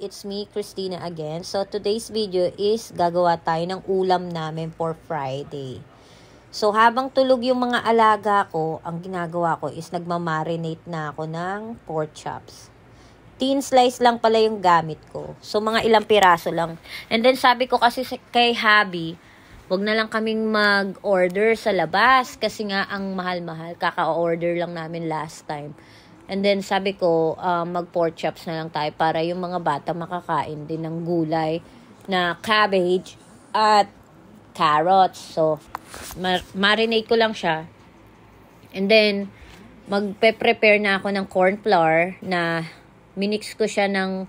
It's me, Christina again. So, today's video is gagawa tayo ng ulam namin for Friday. So, habang tulog yung mga alaga ko, ang ginagawa ko is nagmamarinate na ako ng pork chops. Thin slice lang pala yung gamit ko. So, mga ilang piraso lang. And then, sabi ko kasi kay Habi, wag na lang kaming mag-order sa labas kasi nga ang mahal-mahal. Kaka-order lang namin last time. And then, sabi ko, mag-pork chops na lang tayo para yung mga bata makakain din ng gulay na cabbage at carrots. So, marinate ko lang siya. And then, magpe-prepare na ako ng corn flour na minix ko siya ng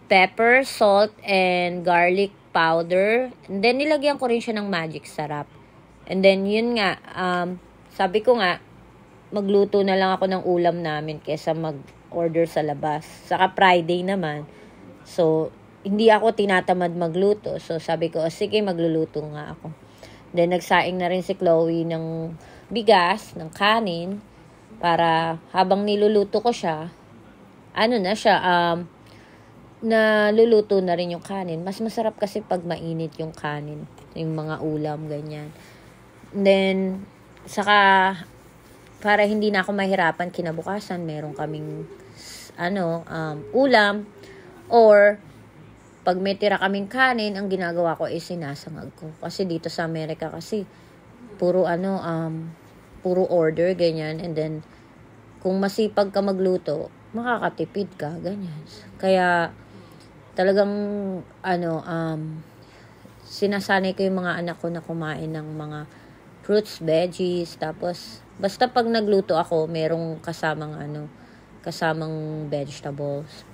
pepper, salt, and garlic powder. And then, nilagyan ko rin siya ng magic sarap. And then, yun nga, sabi ko nga, magluto na lang ako ng ulam namin kesa mag-order sa labas. Saka Friday naman. So, hindi ako tinatamad magluto. So, sabi ko, sige, magluluto nga ako. Then, nagsaing na rin si Chloe ng bigas, ng kanin, para habang niluluto ko siya, naluluto na rin yung kanin. Mas masarap kasi pag mainit yung kanin, yung mga ulam, ganyan. Then, saka, para hindi na ako mahirapan kinabukasan, meron kaming ulam, or pag may tira kaming kanin, ang ginagawa ko is sinasangag ko. Kasi dito sa Amerika kasi puro order, ganyan. And then kung masipag ka magluto, makakatipid ka, ganyan. Kaya talagang sinasanay ko yung mga anak ko na kumain ng mga fruits, veggies, tapos basta pag nagluto ako, merong kasamang vegetables.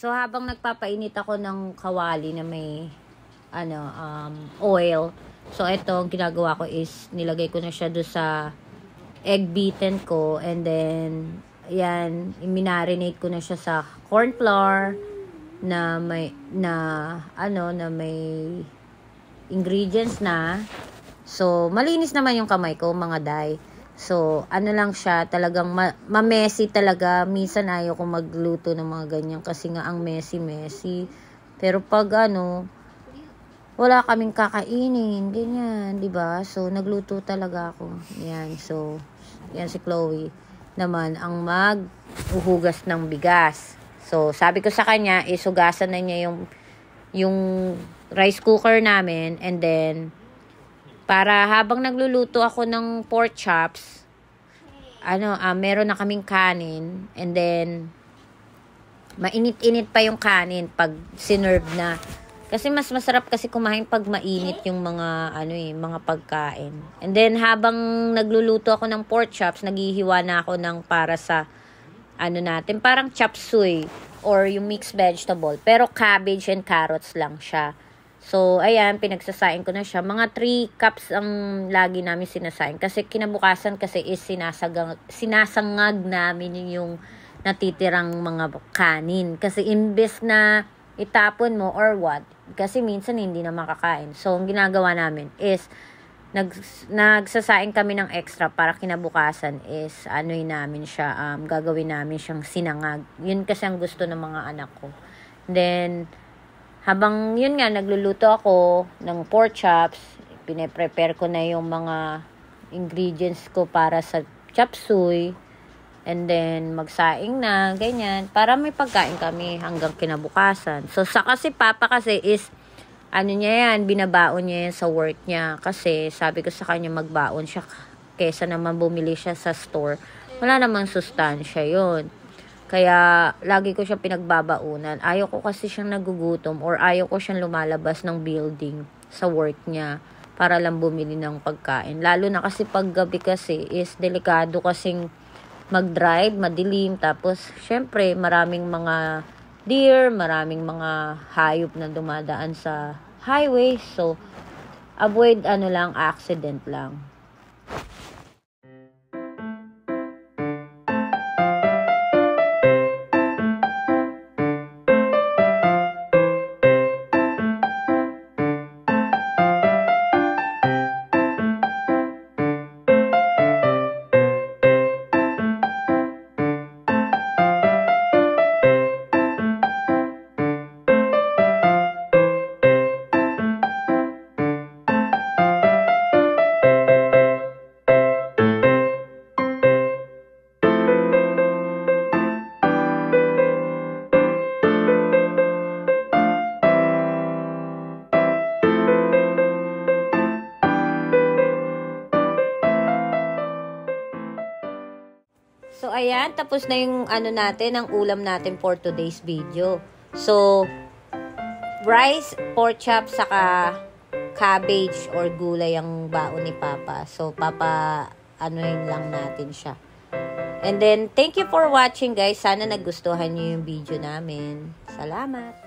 So, habang nagpapainit ako ng kawali na may oil, so ito, ginagawa ko is nilagay ko na siya doon sa egg beaten ko, and then yan, i-marinate ko na siya sa corn flour na may ingredients na. So, malinis naman yung kamay ko, mga day. So, lang siya, talagang ma-messy talaga. Minsan ayaw ko magluto ng mga ganyan kasi nga ang messy. Pero pag wala kaming kakainin, ganyan, 'di ba? So, nagluto talaga ako. Yan, so, yan si Chloe naman ang maghuhugas ng bigas. So, sabi ko sa kanya, isugasan na niya yung rice cooker namin, and then para habang nagluluto ako ng pork chops, meron na kaming kanin, and then mainit-init pa yung kanin pag sinerve na. Kasi mas masarap kasi kumain pag mainit yung mga pagkain. And then habang nagluluto ako ng pork chops, naghihiwa na ako ng para sa parang chop suey or yung mixed vegetable. Pero cabbage and carrots lang siya. So, ayan, pinagsasaing ko na siya. Mga 3 cups ang lagi namin sinasaing. Kasi kinabukasan kasi is sinasangag namin yung natitirang mga kanin. Kasi imbes na itapon mo or what, kasi minsan hindi na makakain. So, ang ginagawa namin is nagsasaing kami ng extra para kinabukasan is namin siya, gagawin namin siyang sinangag. Yun kasi ang gusto ng mga anak ko. Then, habang yun nga, nagluluto ako ng pork chops, pine-prepare ko na yung mga ingredients ko para sa chop suey, and then magsaing na, ganyan, para may pagkain kami hanggang kinabukasan. So, si Papa kasi is, binabaon niya yan sa work niya. Kasi, sabi ko sa kanya, magbaon siya kesa naman bumili siya sa store. Wala namang sustansya yun. Kaya, lagi ko siya pinagbabaunan. Ayaw ko kasi siyang nagugutom or ayaw ko siyang lumalabas ng building sa work niya para lang bumili ng pagkain. Lalo na kasi paggabi kasi is delikado kasing mag-drive, madilim. Tapos, syempre, maraming mga deer, maraming mga hayop na dumadaan sa highway. So, avoid accident lang. So, ayan, tapos na yung ang ulam natin for today's video. So, rice, pork chop, saka cabbage or gulay ang baon ni Papa. So, anuhin lang natin siya. And then, thank you for watching, guys. Sana nagustuhan niyo yung video namin. Salamat!